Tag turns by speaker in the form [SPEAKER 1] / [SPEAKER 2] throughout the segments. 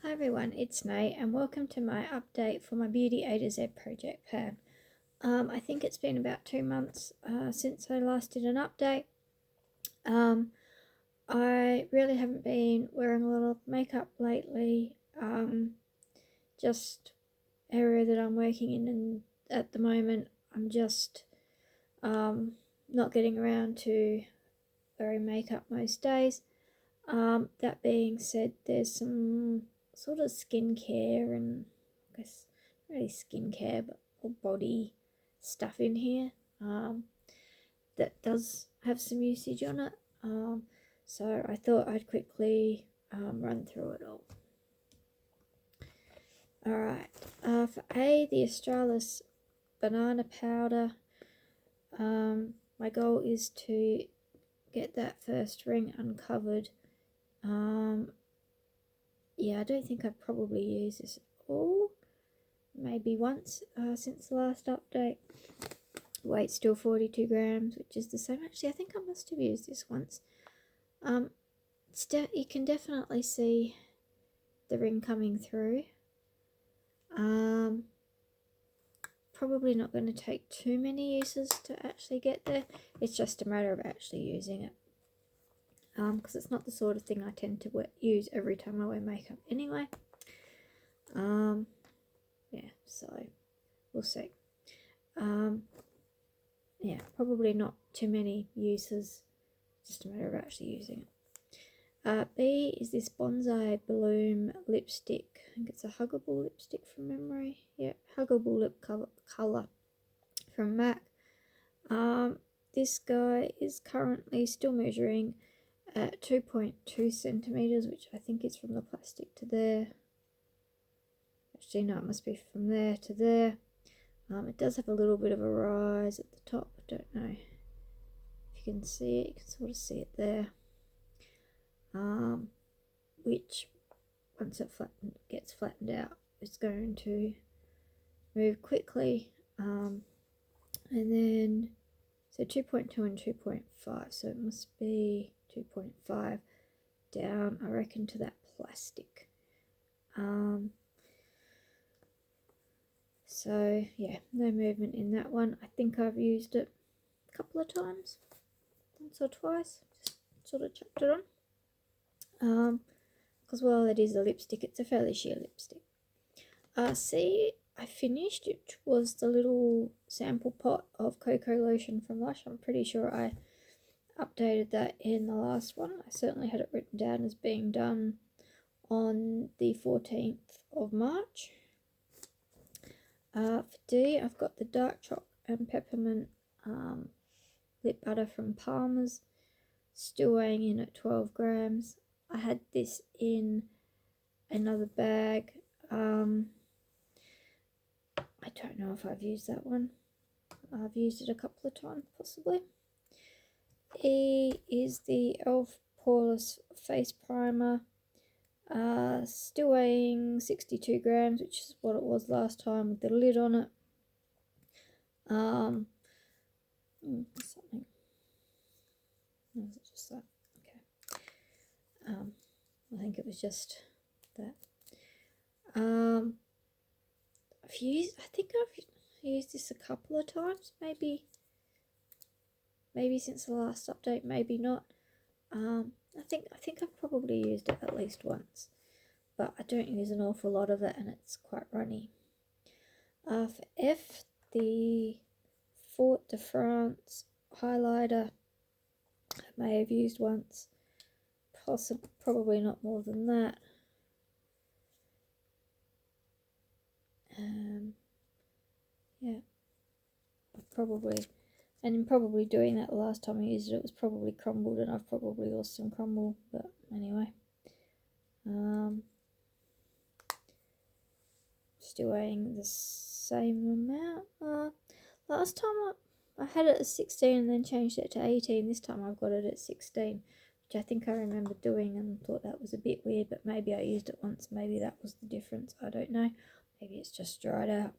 [SPEAKER 1] Hi everyone, it's May and welcome to my update for my Beauty A to Z project plan. I think it's been about 2 months since I last did an update. I really haven't been wearing a lot of makeup lately, just area that I'm working in, and at the moment I'm just not getting around to wearing makeup most days. That being said, there's some sort of skincare and I guess not really skincare but more body stuff in here that does have some usage on it. So I thought I'd quickly run through it all. Alright, for A, the Australis banana powder, my goal is to get that first ring uncovered. Yeah, I don't think I've probably used this at all. Maybe once since the last update. Weight still 42 grams, which is the same. Actually, I think I must have used this once. You can definitely see the ring coming through. Probably not going to take too many uses to actually get there. It's just a matter of actually using it. Because it's not the sort of thing I tend to use every time I wear makeup anyway. Yeah, so we'll see. Yeah, probably not too many uses, just a matter of actually using it. B is this Bonsai Bloom lipstick. I think it's a huggable lipstick from memory. Yeah, huggable lip colour from MAC. This guy is currently still measuring at 2.2 centimeters, which I think is from the plastic to there. Actually, no, it must be from there to there. It does have a little bit of a rise at the top. I don't know if you can see it. You can sort of see it there. Which, once it gets flattened out, it's going to move quickly. And then, so 2.2 and 2.5. So it must be 2.5 down, I reckon, to that plastic. So yeah, no movement in that one. I think I've used it a couple of times, once or twice, just sort of chucked it on. Because while it is a lipstick, it's a fairly sheer lipstick. C, I finished. It was the little sample pot of cocoa lotion from Lush. I'm pretty sure I updated that in the last one. I certainly had it written down as being done on the 14th of March. For D, I've got the dark chocolate and peppermint lip butter from Palmer's, still weighing in at 12 grams. I had this in another bag. I don't know if I've used that one. I've used it a couple of times, possibly. E is the e.l.f. Poreless Face Primer. Still weighing 62 grams, which is what it was last time with the lid on it. Something. No, is it just that? Okay. I think it was just that. I think I've used this a couple of times, maybe since the last update, maybe not. I think I've probably used it at least once, but I don't use an awful lot of it and it's quite runny. For F, the Fort de France highlighter, I may have used once, probably not more than that. Yeah, probably doing that the last time I used it, it was probably crumbled, and I've probably lost some crumble, but anyway. Still weighing the same amount. Last time I had it at 16 and then changed it to 18. This time I've got it at 16, which I think I remember doing and thought that was a bit weird, but maybe I used it once, maybe that was the difference, I don't know. Maybe it's just dried out.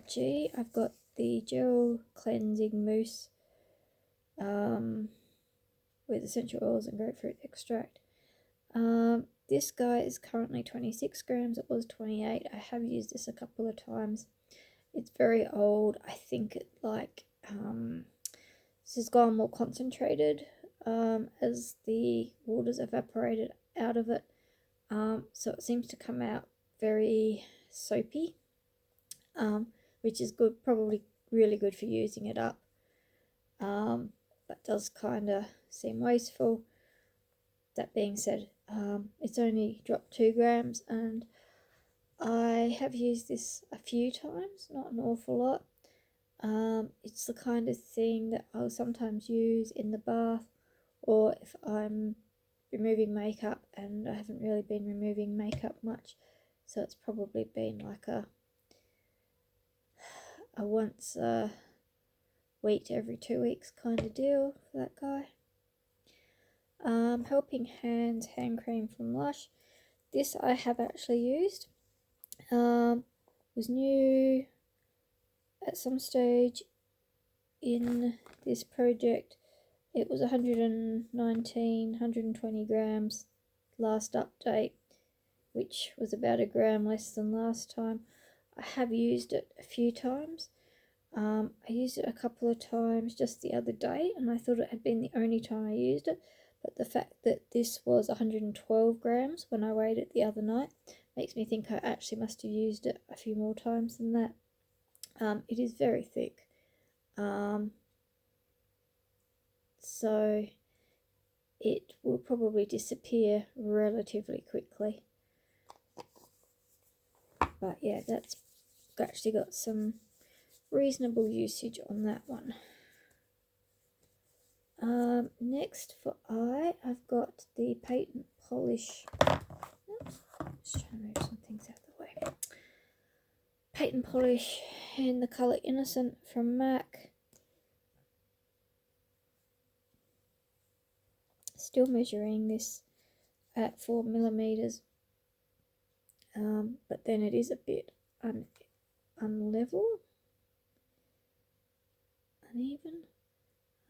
[SPEAKER 1] G, I've got the gel cleansing mousse with essential oils and grapefruit extract. this guy is currently 26 grams. It was 28. I have used this a couple of times. It's very old. I think it this has gone more concentrated as the water's evaporated out of it. So it seems to come out very soapy, which is good, probably really good for using it up, but does kind of seem wasteful. That being said, it's only dropped 2 grams, and I have used this a few times, not an awful lot. It's the kind of thing that I'll sometimes use in the bath, or if I'm removing makeup, and I haven't really been removing makeup much, so it's probably been like a once a week to every 2 weeks kind of deal for that guy. Helping Hands hand cream from Lush. This I have actually used. Was new at some stage in this project. It was 120 grams last update, which was about a gram less than last time. I have used it a few times. I used it a couple of times just the other day, and I thought it had been the only time I used it, but the fact that this was 112 grams when I weighed it the other night makes me think I actually must have used it a few more times than that. It is very thick, so it will probably disappear relatively quickly. But yeah, that's actually got some reasonable usage on that one. Next for eye, I've got the Patent Polish. Just trying to move some things out of the way. Patent Polish in the colour Innocent from MAC. Still measuring this at 4 millimeters, but then it is a bit unlevel, uneven.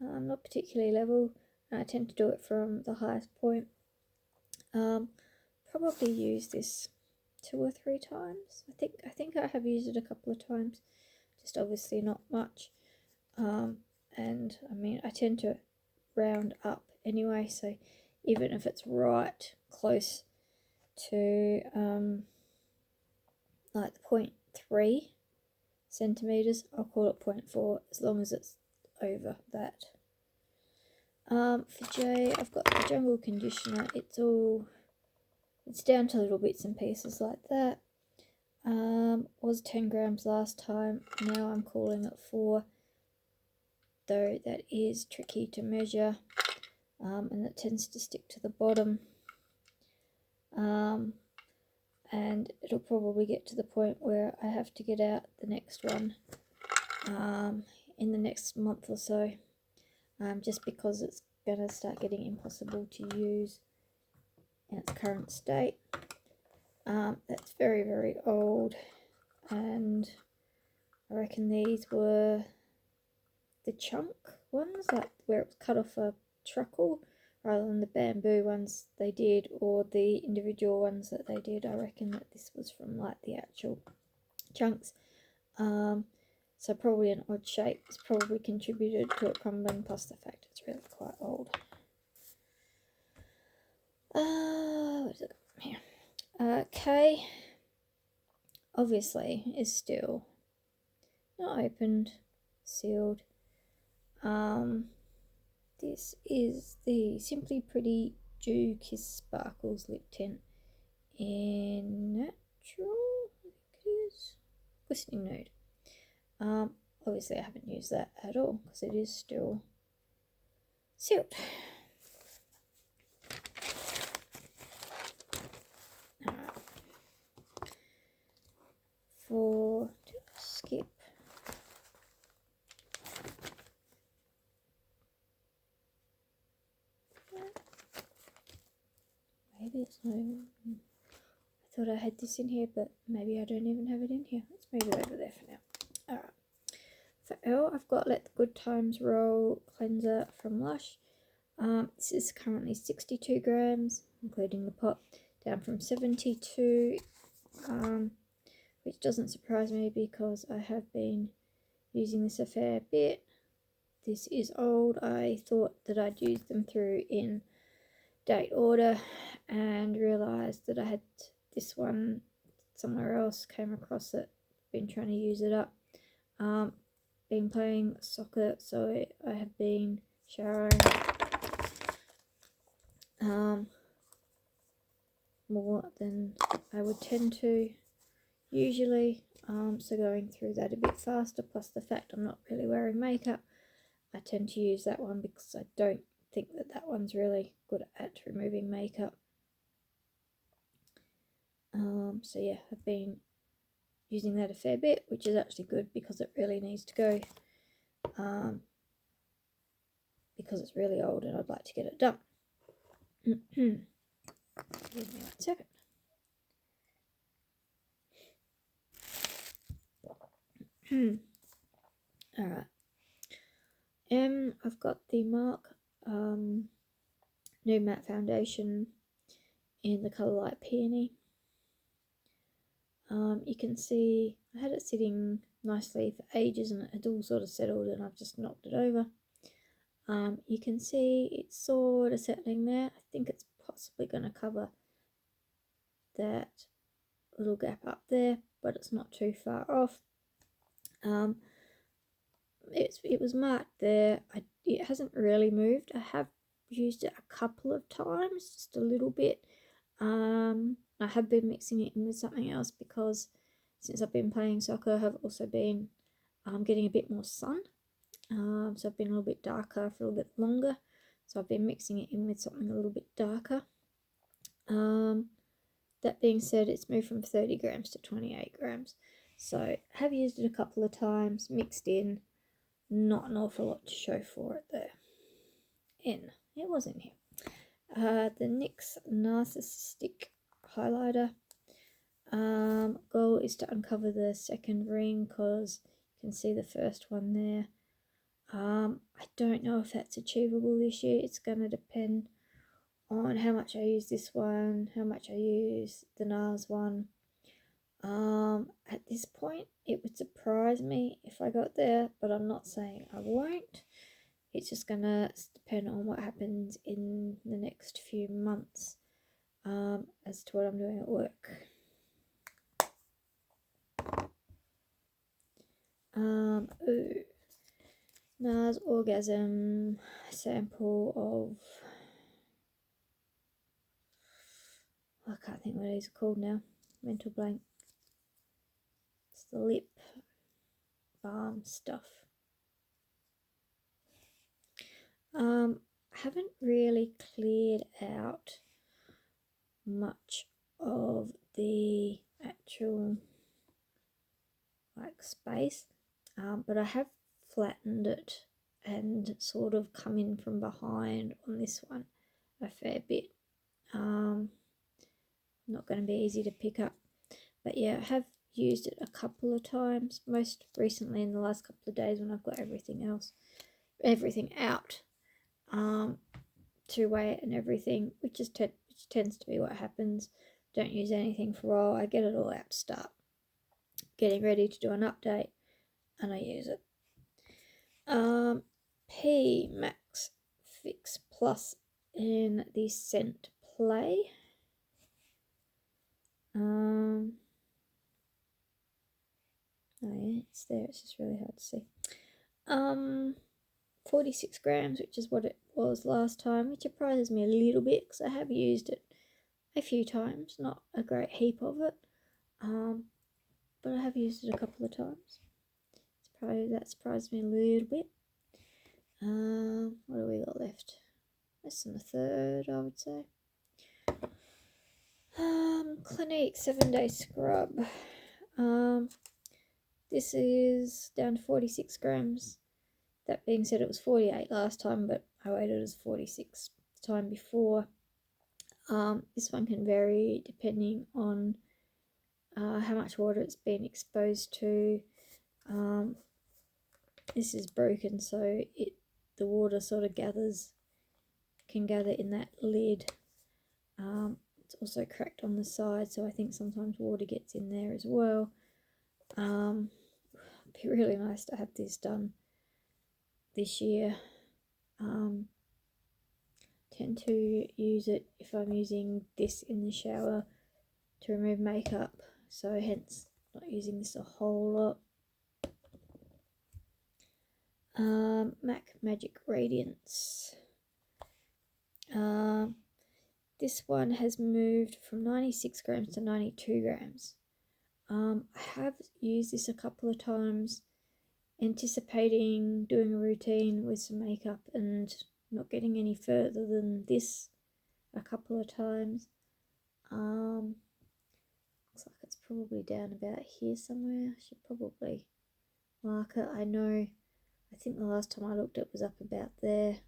[SPEAKER 1] Not particularly level. I tend to do it from the highest point. Probably use this 2 or 3 times. I think I have used it a couple of times, just obviously not much. And I mean, I tend to round up anyway, so even if it's right close to like 0.3 centimeters, I'll call it 0.4 as long as it's over that. For J, I've got the Jungle Conditioner. It's down to little bits and pieces like that. Was 10 grams last time. Now I'm calling it 4. Though that is tricky to measure, and it tends to stick to the bottom. And it'll probably get to the point where I have to get out the next one in the next month or so, just because it's going to start getting impossible to use in its current state. That's very, very old, and I reckon these were the chunk ones, like where it was cut off a truckle, rather than the bamboo ones they did, or the individual ones that they did. I reckon that this was from like the actual chunks. So probably an odd shape. It's probably contributed to it crumbling, plus the fact it's really quite old. What is it here? K obviously is still not opened, sealed. This is the Simply Pretty Dew Kiss Sparkles Lip Tint in Natural, I think it is, Glistening Nude. Obviously I haven't used that at all because it is still sealed. For skip. Maybe it's not even. I thought I had this in here, but maybe I don't even have it in here. Let's move it over there for now. Alright. For L, I've got Let the Good Times Roll Cleanser from Lush. This is currently 62 grams, including the pot. down from 72, which doesn't surprise me because I have been using this a fair bit. This is old. I thought that I'd used them through in date order and realised that I had this one somewhere else, came across it, been trying to use it up. Been playing soccer, so I have been showering more than I would tend to usually, so going through that a bit faster, plus the fact I'm not really wearing makeup, I tend to use that one because I don't think that that one's really good at removing makeup. So yeah, I've been using that a fair bit, which is actually good because it really needs to go, because it's really old and I'd like to get it done. Give me 1 second. Alright. I've got the MARC new matte foundation in the colour light peony. You can see I had it sitting nicely for ages and it had all sort of settled and I've just knocked it over. You can see it's sort of settling there. I think it's possibly going to cover that little gap up there, but it's not too far off. It was marked there. It hasn't really moved. I have used it a couple of times, just a little bit. I have been mixing it in with something else because since I've been playing soccer, I have also been getting a bit more sun. So I've been a little bit darker for a little bit longer. So I've been mixing it in with something a little bit darker. That being said, it's moved from 30 grams to 28 grams. So I have used it a couple of times, mixed in. Not an awful lot to show for it there. It was in here. The NYX Narcissistic Highlighter. Goal is to uncover the second ring because you can see the first one there. I don't know if that's achievable this year. It's going to depend on how much I use this one, how much I use the NARS one. At this point, it would surprise me if I got there, but I'm not saying I won't. It's just going to depend on what happens in the next few months as to what I'm doing at work. NARS Orgasm sample of, I can't think what these are called now, mental blank. It's the lip balm stuff. Haven't really cleared out much of the actual space, but I have flattened it and sort of come in from behind on this one a fair bit. Not going to be easy to pick up, but yeah, I have used it a couple of times, most recently in the last couple of days when I've got everything out to weigh it and everything, which tends to be what happens. Don't use anything for a while, I get it all out to start getting ready to do an update and I use it. P Max Fix Plus in the Scent Play. Oh yeah, it's there, it's just really hard to see. 46 grams, which is what it was last time, which surprises me a little bit because I have used it a few times, not a great heap of it, but I have used it a couple of times. That surprised me a little bit. What do we got left? Less than a third, I would say. Clinique 7-day scrub. This is down to 46 grams. That being said, it was 48 last time, but I weighed it as 46 the time before. This one can vary depending on how much water it's been exposed to. This is broken, so the water sort of can gather in that lid. It's also cracked on the side, so I think sometimes water gets in there as well. It'd be really nice to have this done this year. Tend to use it if I'm using this in the shower to remove makeup, so hence not using this a whole lot. MAC Magic Radiance. This one has moved from 96 grams to 92 grams. I have used this a couple of times, anticipating doing a routine with some makeup and not getting any further than this a couple of times. Looks like it's probably down about here somewhere. I should probably mark it. I think the last time I looked it was up about there,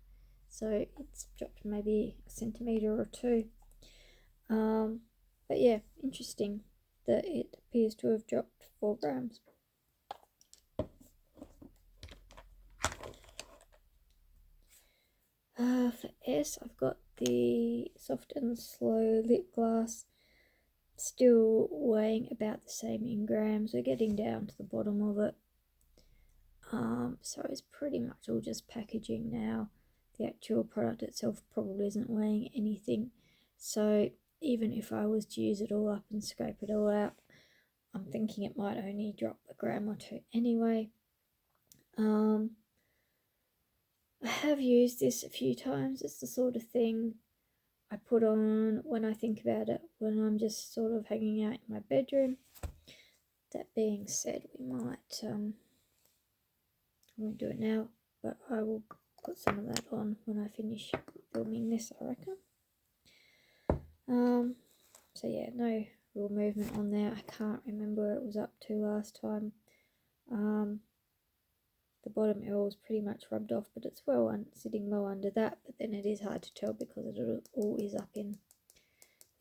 [SPEAKER 1] so it's dropped maybe a centimetre or two. But yeah, interesting that it appears to have dropped 4 grams. For S, I've got the Soft and Slow Lip Gloss, still weighing about the same in grams. We're getting down to the bottom of it. So it's pretty much all just packaging now. The actual product itself probably isn't weighing anything. So even if I was to use it all up and scrape it all out, I'm thinking it might only drop a gram or two anyway. I have used this a few times. It's the sort of thing I put on when I think about it, when I'm just sort of hanging out in my bedroom. That being said, we might, I won't do it now, but I will put some of that on when I finish filming this, I reckon. So yeah, no real movement on there. I can't remember where it was up to last time. The bottom area was pretty much rubbed off, but it's sitting well under that, but then it is hard to tell because it all is up in the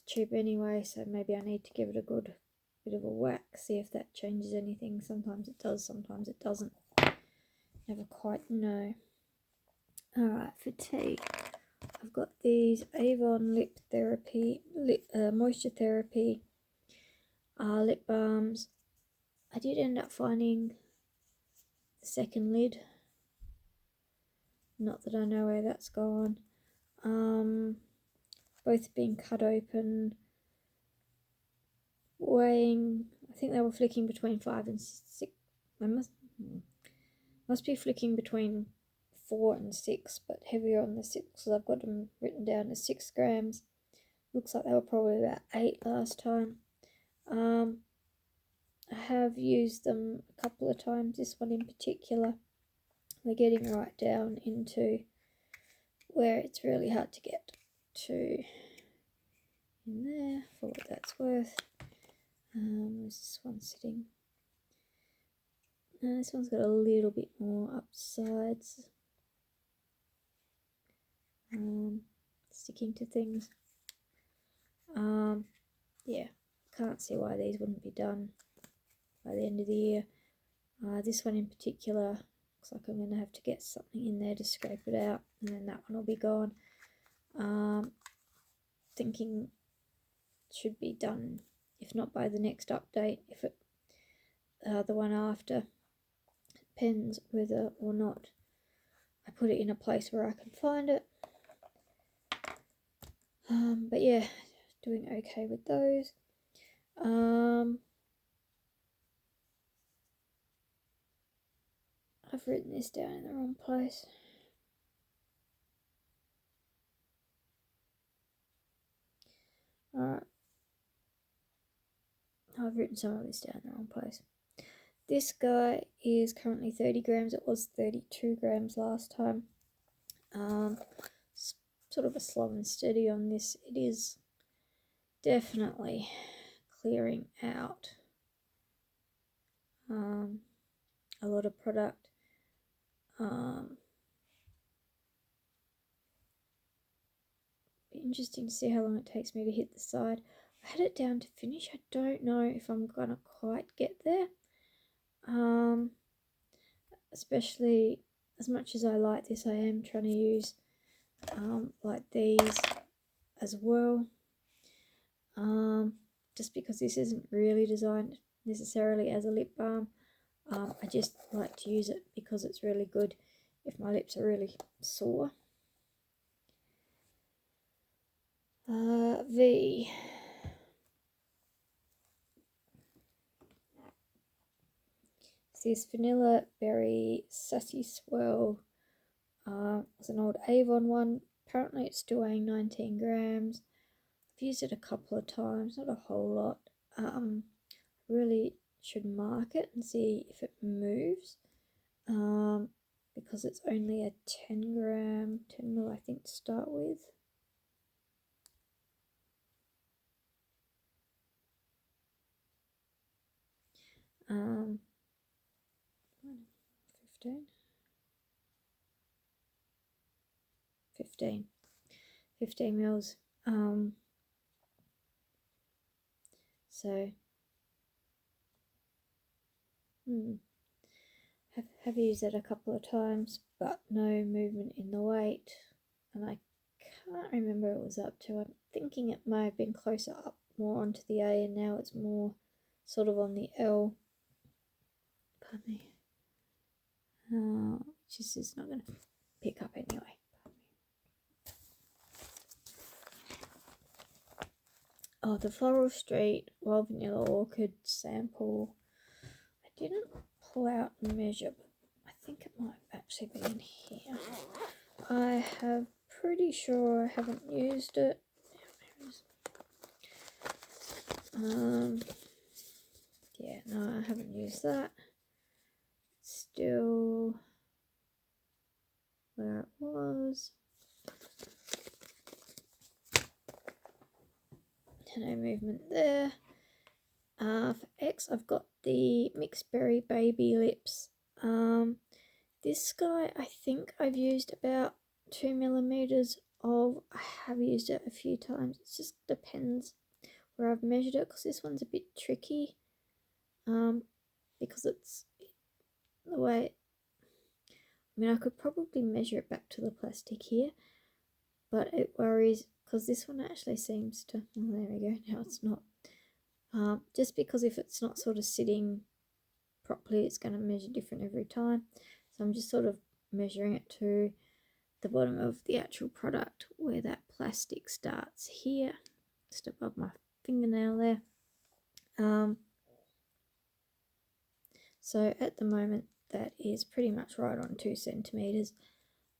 [SPEAKER 1] tube anyway, so maybe I need to give it a good bit of a whack, see if that changes anything. Sometimes it does, sometimes it doesn't. Never quite know. Alright, for tea, I've got these Avon Moisture Therapy lip balms. I did end up finding the second lid. Not that I know where that's gone. Both being cut open, weighing, I think they were flicking between 5 and 6. They must be flicking between 4 and 6, but heavier on the 6 because I've got them written down as 6 grams. Looks like they were probably about 8 last time. I have used them a couple of times, this one in particular. We're getting right down into where it's really hard to get to in there for what that's worth. Where's this one sitting? This one's got a little bit more upsides, sticking to things. Yeah, can't see why these wouldn't be done by the end of the year. This one in particular looks like I'm going to have to get something in there to scrape it out, and then that one will be gone. Thinking it should be done, if not by the next update, if it the one after. Depends whether or not I put it in a place where I can find it. But yeah, doing okay with those. I've written this down in the wrong place. Alright. I've written some of this down in the wrong place. This guy is currently 30 grams. It was 32 grams last time. Sort of a slow and steady on this. It is definitely clearing out a lot of product. Be interesting to see how long it takes me to hit the side. I had it down to finish. I don't know if I'm gonna quite get there. Especially as much as I like this, I am trying to use like these as well. just because this isn't really designed necessarily as a lip balm. I just like to use it because it's really good if my lips are really sore. V. It's this Vanilla Berry Sassy Swirl. It's an old Avon one. Apparently it's still weighing 19 grams. I've used it a couple of times, not a whole lot. Really should mark it and see if it moves. Because it's only a 10 mil I think to start with. Um, 15 mils. So have used it a couple of times, but no movement in the weight, and I can't remember what it was up to. I'm thinking it may have been closer up more onto the A, and now it's more sort of on the L. Pardon me. Which is not going to pick up anyway. Oh, the Floral Street Wild Vanilla Orchid sample. I didn't pull out and measure, but I think it might actually be in here. I have pretty sure I haven't used it. Yeah, no, I haven't used that. Still where it was. No movement there. For X, I've got the Mixed Berry Baby Lips. This guy, I think I've used about 2 millimeters of. I have used it a few times. It just depends where I've measured it, because this one's a bit tricky. Because it's the way. I mean, I could probably measure it back to the plastic here, but it worries because this one actually seems to. Oh, there we go. Now it's not. Just because if it's not sort of sitting properly, it's going to measure different every time. So I'm just sort of measuring it to the bottom of the actual product where that plastic starts here, just above my fingernail there. So at the moment that is pretty much right on 2 centimeters.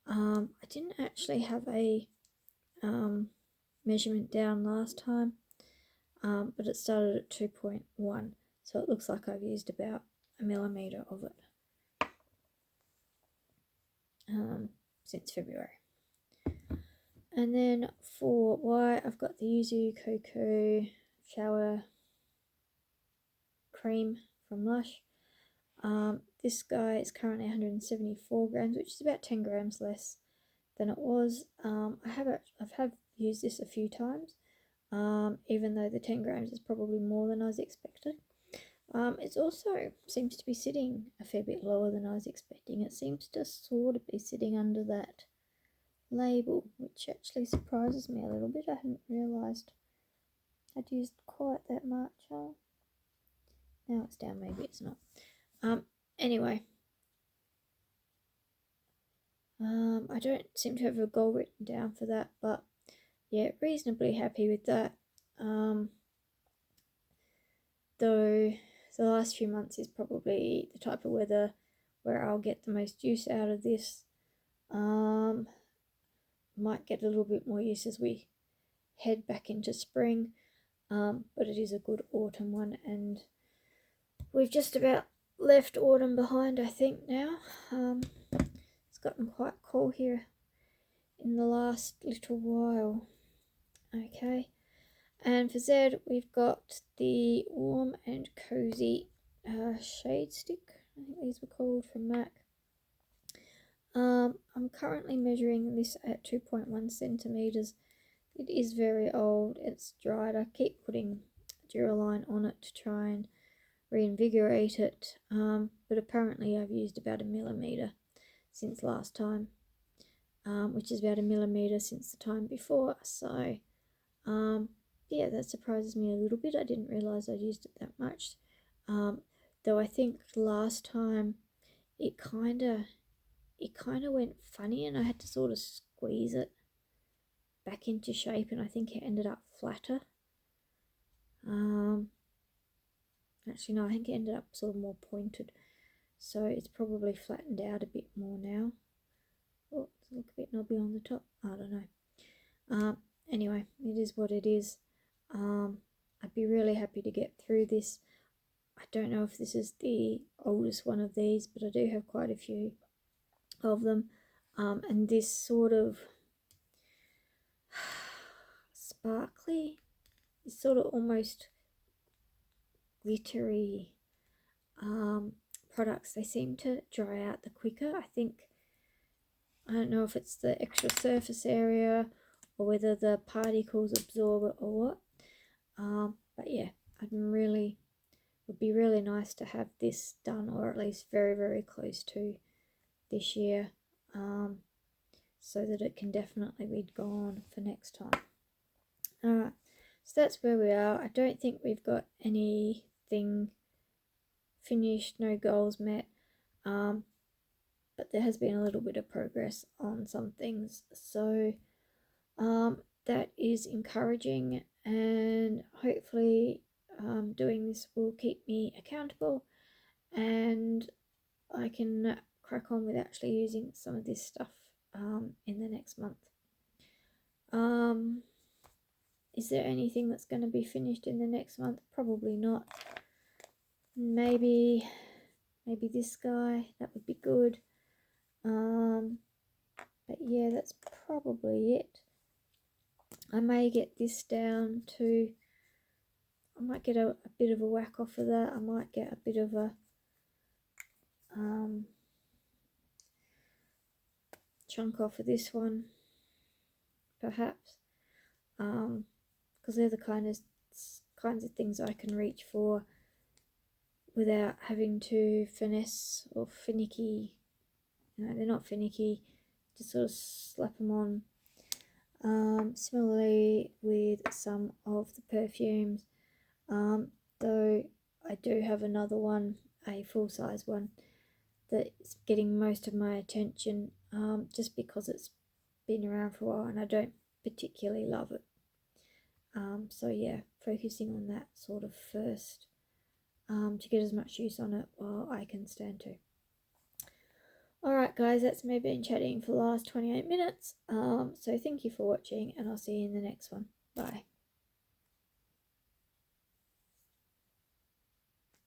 [SPEAKER 1] I didn't actually have a measurement down last time, but it started at 2.1, so it looks like I've used about a millimeter of it since February. And then for Y, I've got the Yuzu Cocoa Shower Cream from Lush. This guy is currently 174 grams, which is about 10 grams less than it was. I've used this a few times, even though the 10 grams is probably more than I was expecting. It also seems to be sitting a fair bit lower than I was expecting. It seems to sort of be sitting under that label, which actually surprises me a little bit. I hadn't realised I'd used quite that much. Oh, now it's down, maybe it's not. Anyway, I don't seem to have a goal written down for that, but yeah, reasonably happy with that. Though the last few months is probably the type of weather where I'll get the most use out of this. Might get a little bit more use as we head back into spring, but it is a good autumn one, and we've just about left autumn behind, I think, now. It's gotten quite cool here in the last little while. Okay, and for Z, we've got the Warm and Cozy Shade Stick, I think these were called, from MAC. I'm currently measuring this at 2.1 centimeters. It is very old, it's dried. I keep putting Duraline on it to try and reinvigorate it, but apparently I've used about a millimeter since last time, which is about a millimeter since the time before. So yeah, that surprises me a little bit. I didn't realise I'd used it that much. Though I think last time it kind of went funny and I had to sort of squeeze it back into shape, and I think it ended up flatter. Actually no, I think it ended up sort of more pointed, so it's probably flattened out a bit more now. Oh, it's a look a bit knobby on the top. I don't know. Anyway, it is what it is. I'd be really happy to get through this. I don't know if this is the oldest one of these, but I do have quite a few of them. And this sort of sparkly, this sort of almost glittery products, they seem to dry out the quicker. I don't know if it's the extra surface area or whether the particles absorb it or what. But yeah, would be really nice to have this done, or at least very, very close to this year, so that it can definitely be gone for next time. Alright, so that's where we are. I don't think we've got anything finished, no goals met, but there has been a little bit of progress on some things, so that is encouraging, and hopefully doing this will keep me accountable and I can crack on with actually using some of this stuff in the next month. Is there anything that's going to be finished in the next month? Probably not. Maybe this guy, that would be good. But yeah, that's probably it. I may get this down to, I might get a bit of a whack off of that. I might get a bit of a chunk off of this one, perhaps, because they're the kinds of things I can reach for without having to finesse or finicky. They're not finicky, just sort of slap them on. Similarly with some of the perfumes, though I do have another one, a full-size one, that's getting most of my attention, just because it's been around for a while and I don't particularly love it. So yeah, focusing on that sort of first, to get as much use on it while I can stand to. Alright guys, that's me been chatting for the last 28 minutes. So thank you for watching, and I'll see you in the next one. Bye.